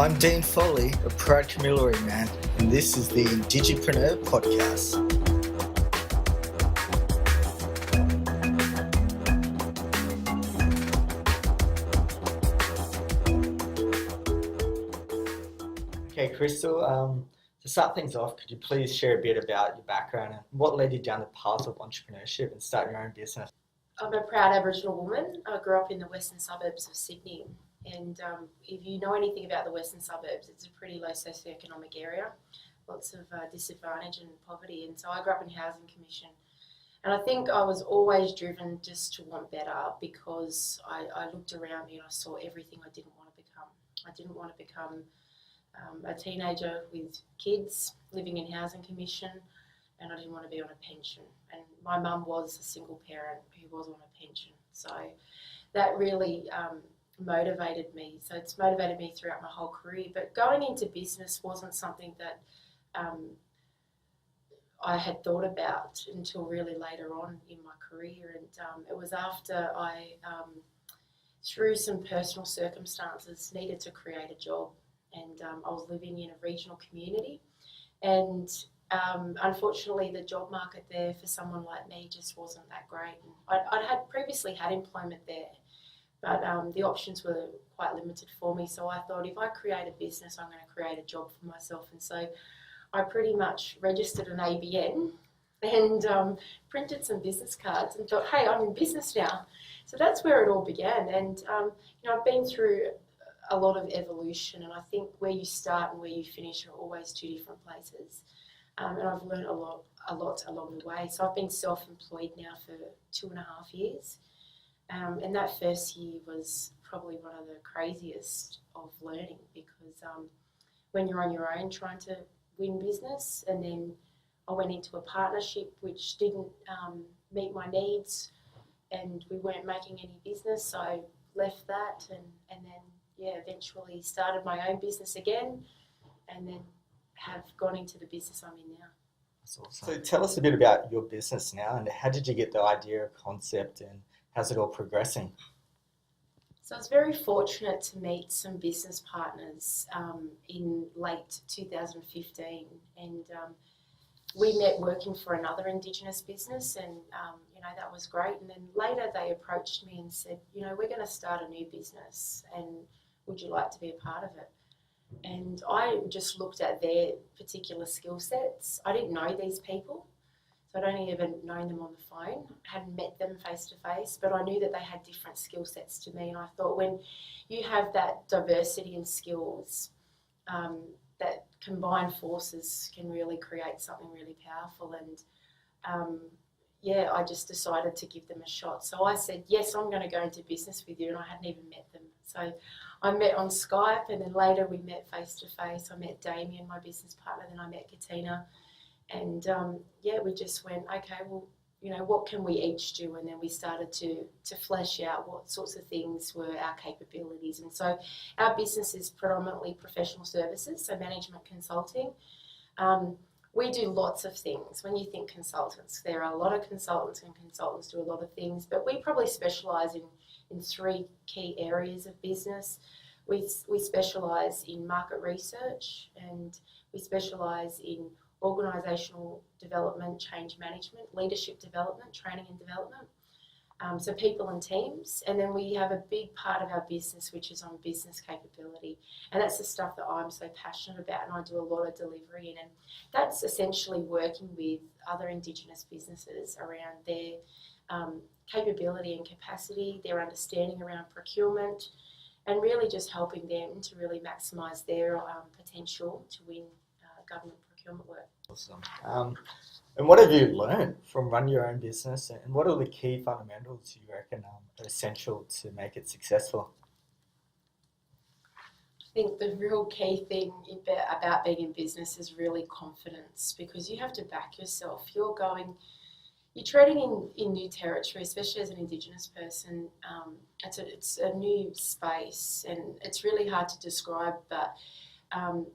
I'm Dean Foley, a proud Kamilaroi man, and this is the Indigipreneur podcast. Okay, Kristal, to start things off, could you please share a bit about your background and what led you down the path of entrepreneurship and starting your own business? I'm a proud Aboriginal woman. I grew up in the western suburbs of Sydney, and if you know anything about the western suburbs, it's a pretty low socioeconomic area, lots of disadvantage and poverty, and so I grew up in housing commission. And I think I was always driven just to want better because I looked around me and I saw everything I didn't want to become. I didn't want to become a teenager with kids living in housing commission, and I didn't want to be on a pension. And my mum was a single parent who was on a pension. So that really motivated me. So it's motivated me throughout my whole career. But going into business wasn't something that I had thought about until really later on in my career. And it was after I, through some personal circumstances, needed to create a job. And I was living in a regional community. And unfortunately, the job market there for someone like me just wasn't that great. And I'd had previously had employment there, but the options were quite limited for me. So I thought, if I create a business, I'm going to create a job for myself. And so I pretty much registered an ABN and printed some business cards and thought, hey, I'm in business now. So that's where it all began. And I've been through a lot of evolution, and I think where you start and where you finish are always two different places. And I've learned a lot along the way. So I've been self-employed now for 2.5 years. And that first year was probably one of the craziest of learning because when you're on your own trying to win business, and then I went into a partnership which didn't meet my needs and we weren't making any business, so I left that and then eventually started my own business again and then have gone into the business I'm in now. That's awesome. So tell us a bit about your business now, and how did you get the idea, concept, and how's it all progressing? So I was very fortunate to meet some business partners in late 2015, and we met working for another Indigenous business, and that was great. And then later they approached me and said, we're going to start a new business, and would you like to be a part of it? And I just looked at their particular skill sets. I didn't know these people, so I'd only ever known them on the phone. I hadn't met them face to face, but I knew that they had different skill sets to me. And I thought, when you have that diversity in skills, that combined forces can really create something really powerful. And I just decided to give them a shot. So I said, yes, I'm going to go into business with you, and I hadn't even met them. So I met on Skype, and then later we met face to face. I met Damien, my business partner, then I met Katina. And we just went, okay, well, what can we each do? And then we started to flesh out what sorts of things were our capabilities. And so our business is predominantly professional services, so management consulting. We do lots of things. When you think consultants, there are a lot of consultants, and consultants do a lot of things, but we probably specialise in 3 key areas of business. We specialise in market research, and we specialise in organisational development, change management, leadership development, training and development, so people and teams. And then we have a big part of our business which is on business capability, and that's the stuff that I'm so passionate about, and I do a lot of delivery in, and that's essentially working with other Indigenous businesses around their capability and capacity, their understanding around procurement, and really just helping them to really maximise their potential to win government procurement work. Awesome. And what have you learned from running your own business, and what are the key fundamentals you reckon are essential to make it successful? I think the real key thing about being in business is really confidence, because you have to back yourself. You're treading in new territory, especially as an Indigenous person. It's a new space, and it's really hard to describe, but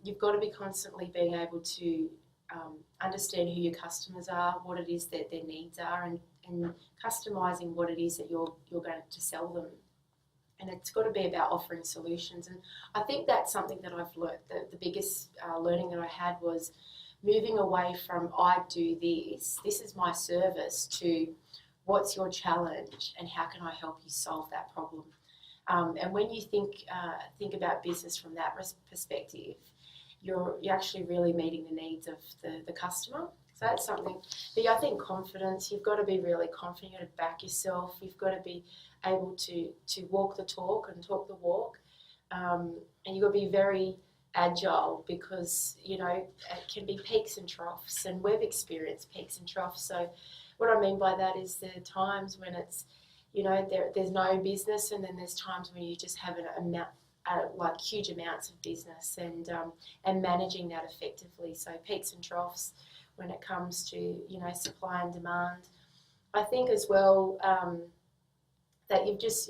you've got to be constantly being able to understand who your customers are, what it is that their needs are, and customising what it is that you're going to sell them. and it's got to be about offering solutions. And I think that's something that I've learned. The biggest learning that I had was moving away from I do this is my service, to what's your challenge and how can I help you solve that problem. And when you think about business from that perspective, you're actually really meeting the needs of the customer. So that's something. But I think confidence, you've got to be really confident, you've got to back yourself, you've got to be able to walk the talk and talk the walk. And you've got to be very agile, because, you know, it can be peaks and troughs, and we've experienced peaks and troughs. So what I mean by that is there are times when it's, you know, there's no business, and then there's times when you just have like huge amounts of business, and managing that effectively. So peaks and troughs when it comes to, you know, supply and demand. I think as well that you've just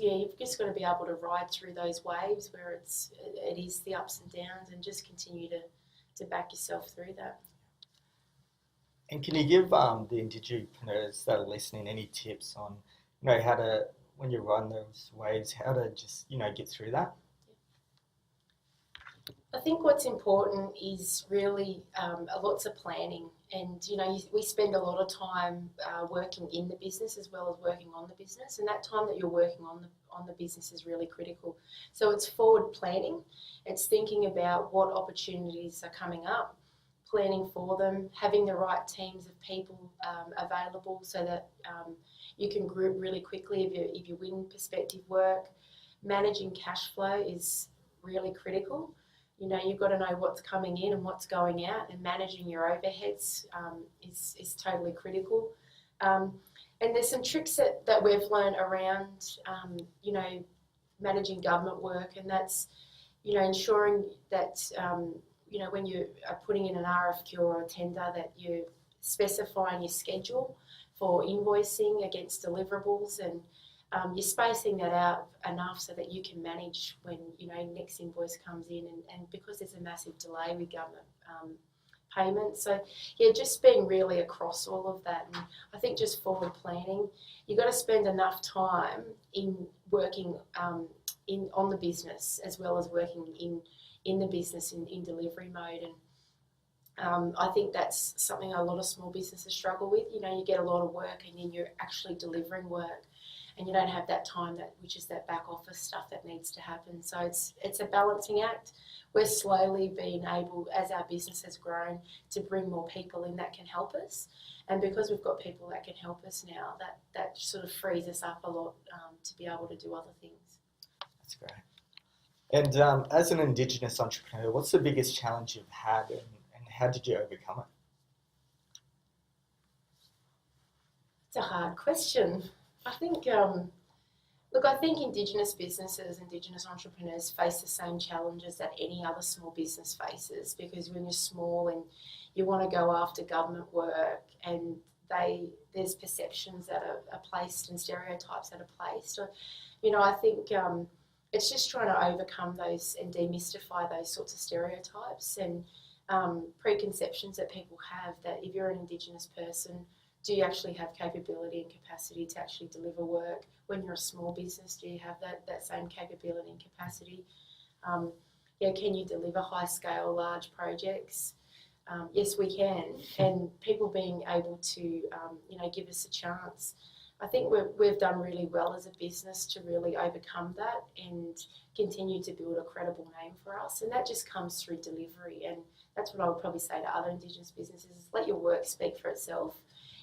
got to be able to ride through those waves where it is the ups and downs, and just continue to back yourself through that. And can you give the Indigipreneurs that are listening any tips on, you know, how to, when you run those waves, how to just, you know, get through that? I think what's important is really lots of planning, and, you know, we spend a lot of time working in the business as well as working on the business, and that time that you're working on the business is really critical. So it's forward planning, it's thinking about what opportunities are coming up, planning for them, having the right teams of people available so that you can group really quickly if you win prospective work. Managing cash flow is really critical. You know, you've got to know what's coming in and what's going out, and managing your overheads is totally critical. And there's some tricks that we've learned around, you know, managing government work, and that's, you know, ensuring that, you know, when you are putting in an RFQ or a tender, that you're specifying your schedule for invoicing against deliverables, and you're spacing that out enough so that you can manage when, you know, next invoice comes in, and because there's a massive delay with government payments. So yeah, just being really across all of that. And I think just forward planning, you've got to spend enough time in working on the business as well as working in the business in delivery mode. And I think that's something a lot of small businesses struggle with. You know, you get a lot of work and then you're actually delivering work, and you don't have that time, which is that back office stuff that needs to happen. So it's a balancing act. We're slowly being able, as our business has grown, to bring more people in that can help us. And because we've got people that can help us now, that sort of frees us up a lot to be able to do other things. That's great. And as an Indigenous entrepreneur, what's the biggest challenge you've had, and how did you overcome it? It's a hard question. I think, I think Indigenous businesses, Indigenous entrepreneurs face the same challenges that any other small business faces, because when you're small and you want to go after government work, and there's perceptions that are placed and stereotypes that are placed. So, you know, I think it's just trying to overcome those and demystify those sorts of stereotypes and preconceptions that people have, that if you're an Indigenous person, do you actually have capability and capacity to actually deliver work? When you're a small business, do you have that same capability and capacity? Can you deliver high-scale, large projects? Yes, we can. And people being able to, you know, give us a chance. I think we've done really well as a business to really overcome that and continue to build a credible name for us. And that just comes through delivery. And that's what I would probably say to other Indigenous businesses, is let your work speak for itself.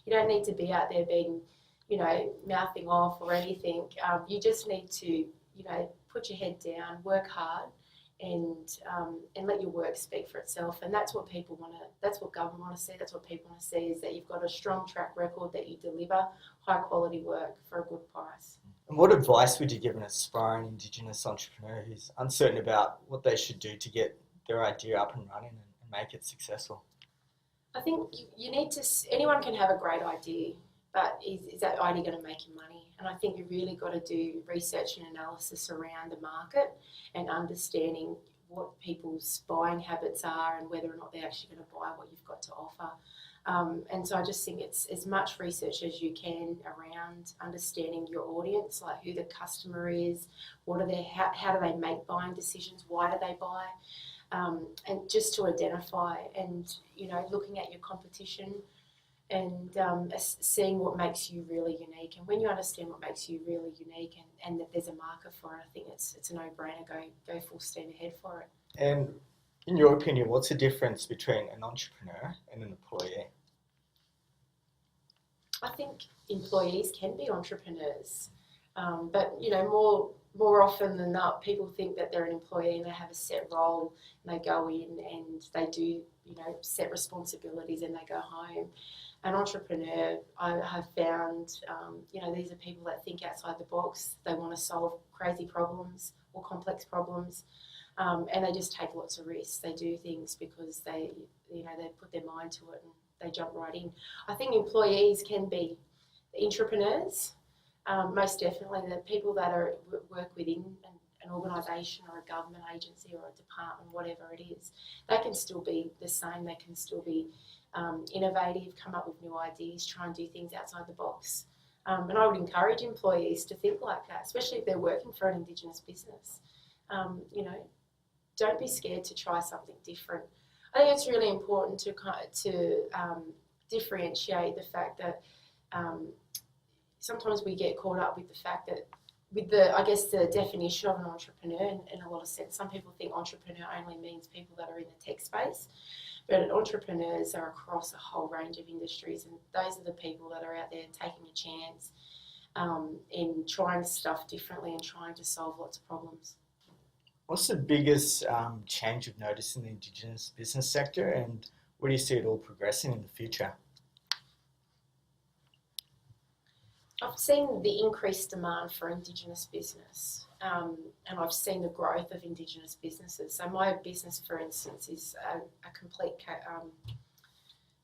You don't need to be out there being, you know, mouthing off or anything. You just need to, you know, put your head down, work hard, and let your work speak for itself. And that's what people want to, that's what government want to see, that's what people want to see, is that you've got a strong track record, that you deliver high quality work for a good price. And what advice would you give an aspiring Indigenous entrepreneur who's uncertain about what they should do to get their idea up and running and make it successful? I think you need to, anyone can have a great idea, but is that idea going to make you money? And I think you really got to do research and analysis around the market and understanding what people's buying habits are and whether or not they're actually going to buy what you've got to offer. And so I just think it's as much research as you can around understanding your audience, like who the customer is, what are their, how do they make buying decisions, why do they buy, and just to identify and, you know, looking at your competition and seeing what makes you really unique. And when you understand what makes you really unique and that there's a marker for it, I think it's a no-brainer. Go full steam ahead for it. And in your opinion, what's the difference between an entrepreneur and an employee? I think employees can be entrepreneurs, but you know, more often than not, people think that they're an employee and they have a set role and they go in and they do, you know, set responsibilities and they go home. An entrepreneur, I have found, you know, these are people that think outside the box. They want to solve crazy problems or complex problems, and they just take lots of risks. They do things because they, you know, they put their mind to it and they jump right in. I think employees can be entrepreneurs, most definitely. The people that work within an organisation or a government agency or a department, whatever it is, they can still be the same. They can still be innovative, come up with new ideas, try and do things outside the box. And I would encourage employees to think like that, especially if they're working for an Indigenous business. You know, don't be scared to try something different. I think it's really important to differentiate the fact that sometimes we get caught up with the fact that with the, I guess, the definition of an entrepreneur in a lot of sense. Some people think entrepreneur only means people that are in the tech space, but entrepreneurs are across a whole range of industries, and those are the people that are out there taking a chance in trying stuff differently and trying to solve lots of problems. What's the biggest change you've noticed in the Indigenous business sector, and where do you see it all progressing in the future? I've seen the increased demand for Indigenous business, and I've seen the growth of Indigenous businesses. So my business, for instance, is a complete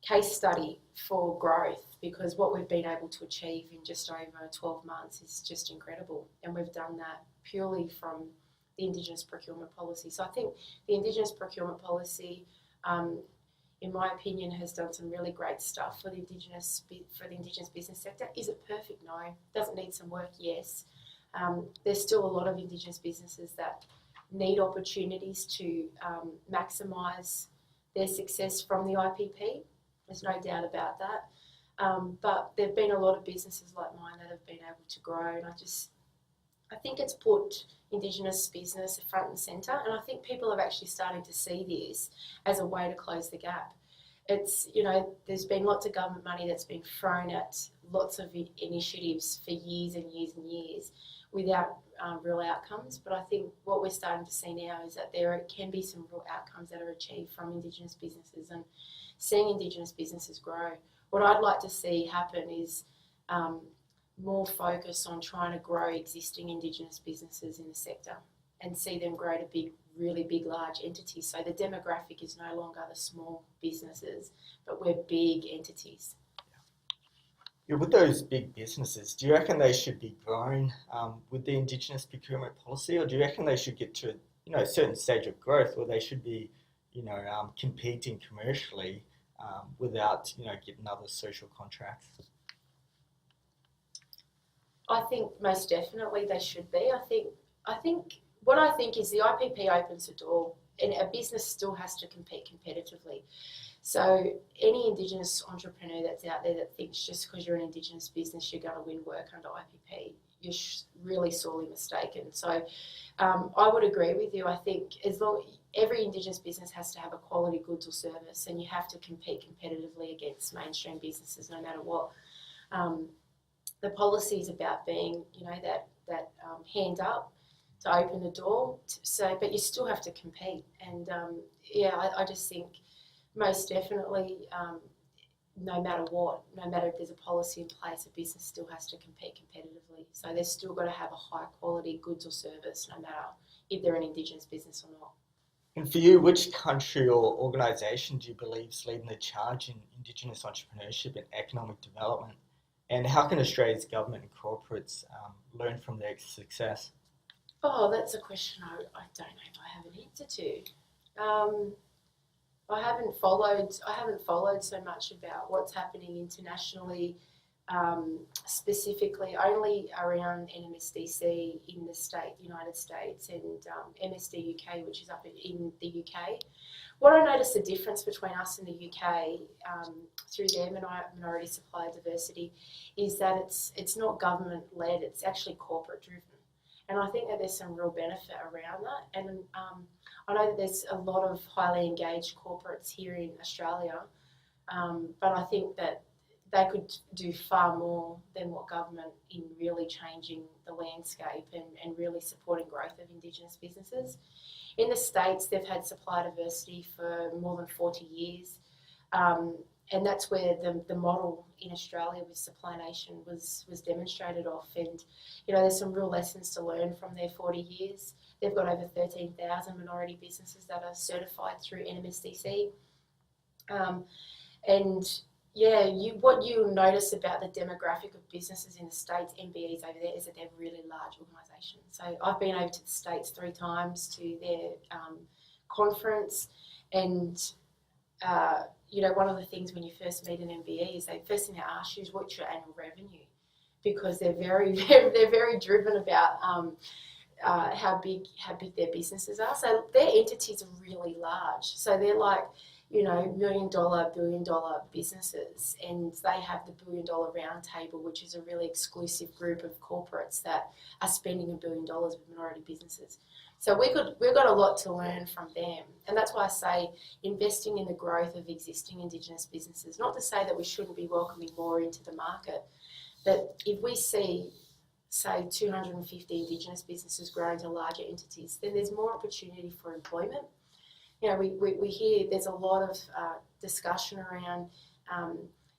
case study for growth, because what we've been able to achieve in just over 12 months is just incredible, and we've done that purely from the Indigenous procurement policy. So I think the Indigenous procurement policy, in my opinion, has done some really great stuff for the Indigenous business sector. Is it perfect? No. Does it need some work? Yes. There's still a lot of Indigenous businesses that need opportunities to maximise their success from the IPP. There's no doubt about that. But there have been a lot of businesses like mine that have been able to grow, and I think it's put Indigenous business front and centre, and I think people are actually starting to see this as a way to close the gap. It's, you know, there's been lots of government money that's been thrown at lots of initiatives for years and years and years without real outcomes, but I think what we're starting to see now is that there can be some real outcomes that are achieved from Indigenous businesses, and seeing Indigenous businesses grow. What I'd like to see happen is more focus on trying to grow existing Indigenous businesses in the sector and see them grow to really big, large entities. So the demographic is no longer the small businesses, but we're big entities. Yeah, with those big businesses, do you reckon they should be grown with the Indigenous procurement policy, or do you reckon they should get to a certain stage of growth where they should be competing commercially without getting other social contracts? I think most definitely they should be. I think what I think is the IPP opens the door, and a business still has to compete competitively. So any Indigenous entrepreneur that's out there that thinks just because you're an Indigenous business you're going to win work under IPP, you're really sorely mistaken. So I would agree with you. I think every Indigenous business has to have a quality goods or service, and you have to compete competitively against mainstream businesses no matter what. The policy is about being, that hand up to open the door. But you still have to compete. And I just think most definitely, no matter what, no matter if there's a policy in place, a business still has to compete competitively. So they've still got to have a high quality goods or service, no matter if they're an Indigenous business or not. And for you, which country or organisation do you believe is leading the charge in Indigenous entrepreneurship and economic development? And how can Australia's government and corporates learn from their success? Oh, that's a question I don't know if I have an answer to. I haven't followed so much about what's happening internationally, specifically only around NMSDC in the United States, and MSD UK, which is up in the UK. What I noticed the difference between us and the UK through their minority supplier diversity is that it's not government led, it's actually corporate driven. And I think that there's some real benefit around that. And I know that there's a lot of highly engaged corporates here in Australia, but I think that they could do far more than what government in really changing the landscape and really supporting growth of Indigenous businesses. In the States, they've had supplier diversity for more than 40 years. And that's where the model in Australia with Supply Nation was demonstrated off. And, you know, there's some real lessons to learn from their 40 years. They've got over 13,000 minority businesses that are certified through NMSDC. And yeah, what you'll notice about the demographic of businesses in the States, MBEs over there, is that they're really large organisations. So I've been over to the States 3 times to their conference, and you know, one of the things when you first meet an MBE is first thing they ask you is what's your annual revenue, because they're very driven about how big their businesses are. So their entities are really large. So they're like, you know, $1 million, billion dollar businesses, and they have the $1 billion round table, which is a really exclusive group of corporates that are spending $1 billion with minority businesses. So we've got a lot to learn from them, and that's why I say investing in the growth of existing Indigenous businesses. Not to say that we shouldn't be welcoming more into the market, but if we see, say, 250 Indigenous businesses growing to larger entities, then there's more opportunity for employment. You know, we hear there's a lot of discussion around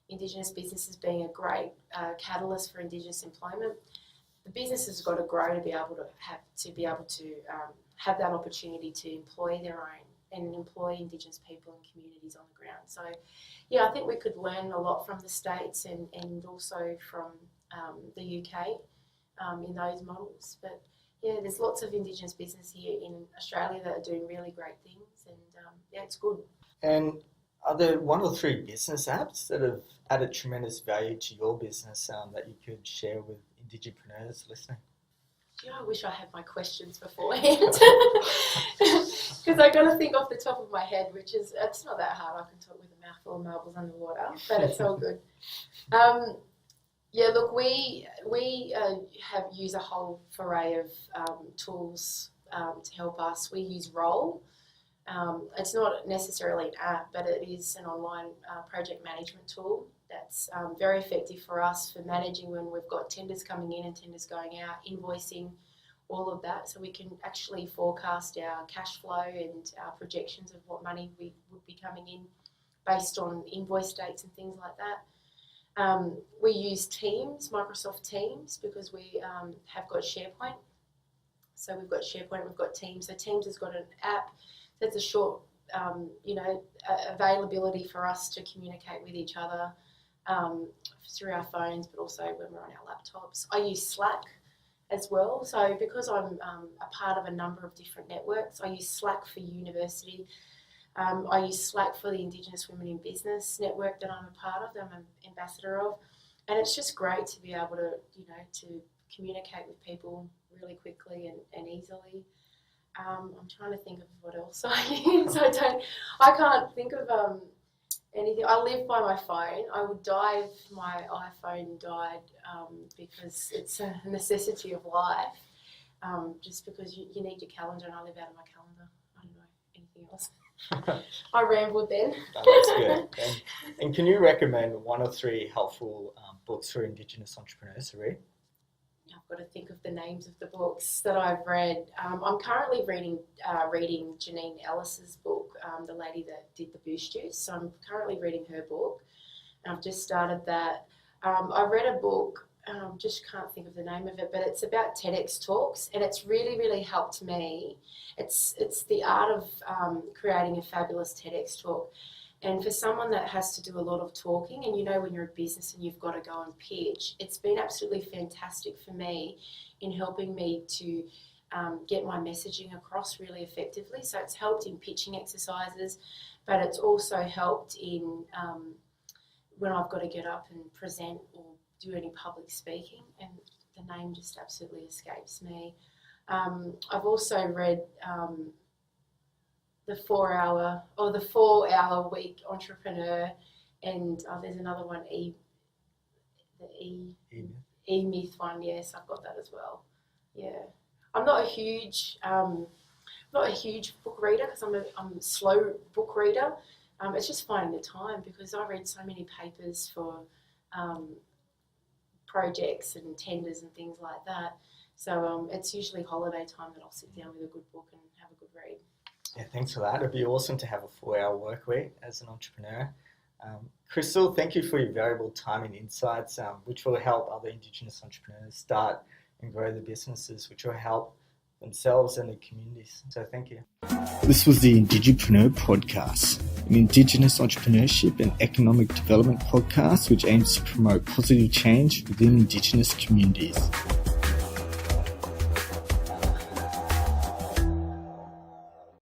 Indigenous businesses being a great catalyst for Indigenous employment. The business has got to grow to be able to have that opportunity to employ their own and employ Indigenous people and communities on the ground. So, yeah, I think we could learn a lot from the States and also from the UK in those models. But yeah, there's lots of Indigenous business here in Australia that are doing really great things, and yeah, it's good. And are there 1 or 3 business apps that have added tremendous value to your business that you could share with Indigipreneurs listening? Yeah, I wish I had my questions beforehand, because I got to think off the top of my head, it's not that hard. I can talk with a mouthful of marbles underwater, but it's all good. Yeah, look, we have used a whole array of tools to help us. We use Roll. It's not necessarily an app, but it is an online project management tool that's very effective for us for managing when we've got tenders coming in and tenders going out, invoicing, all of that. So we can actually forecast our cash flow and our projections of what money we would be coming in based on invoice dates and things like that. We use Teams, Microsoft Teams, because we have got SharePoint. So we've got SharePoint, we've got Teams. So Teams has got an app that's a short, availability for us to communicate with each other through our phones, but also when we're on our laptops. I use Slack as well. So because I'm a part of a number of different networks, I use Slack for university. I use Slack for the Indigenous Women in Business network that I'm a part of, that I'm an ambassador of. And it's just great to be able to, to communicate with people really quickly and easily. I'm trying to think of what else I use. I can't think of anything. I live by my phone. I would die if my iPhone died because it's a necessity of life. Just because you need your calendar, and I live out of my calendar. I don't know anything else. I rambled then. No, that's good. And can you recommend 1 or 3 helpful books for Indigenous entrepreneurs to read? I've got to think of the names of the books that I've read. I'm currently reading Janine Ellis's book, the lady that did the Boost Juice. So I'm currently reading her book, and I've just started that. I read a book, just can't think of the name of it, but it's about TEDx talks, and it's really, really helped me. It's the art of creating a fabulous TEDx talk. And for someone that has to do a lot of talking, and when you're a business and you've got to go and pitch, it's been absolutely fantastic for me in helping me to get my messaging across really effectively. So it's helped in pitching exercises, but it's also helped in when I've got to get up and present or do any public speaking, and the name just absolutely escapes me. I've also read the 4 Hour Week Entrepreneur, and there's another one, the E-Myth one. Yes, I've got that as well. Yeah, I'm not a huge book reader because I'm a slow book reader. It's just finding the time, because I read so many papers for projects and tenders and things like that. So it's usually holiday time that I'll sit down with a good book and have a good read. Yeah, thanks for that. It'd be awesome to have a 4-hour work week as an entrepreneur. Kristal, thank you for your valuable time and insights, which will help other Indigenous entrepreneurs start and grow their businesses, which will help themselves and their communities. So thank you. This was the Indigipreneur podcast, an Indigenous entrepreneurship and economic development podcast which aims to promote positive change within Indigenous communities.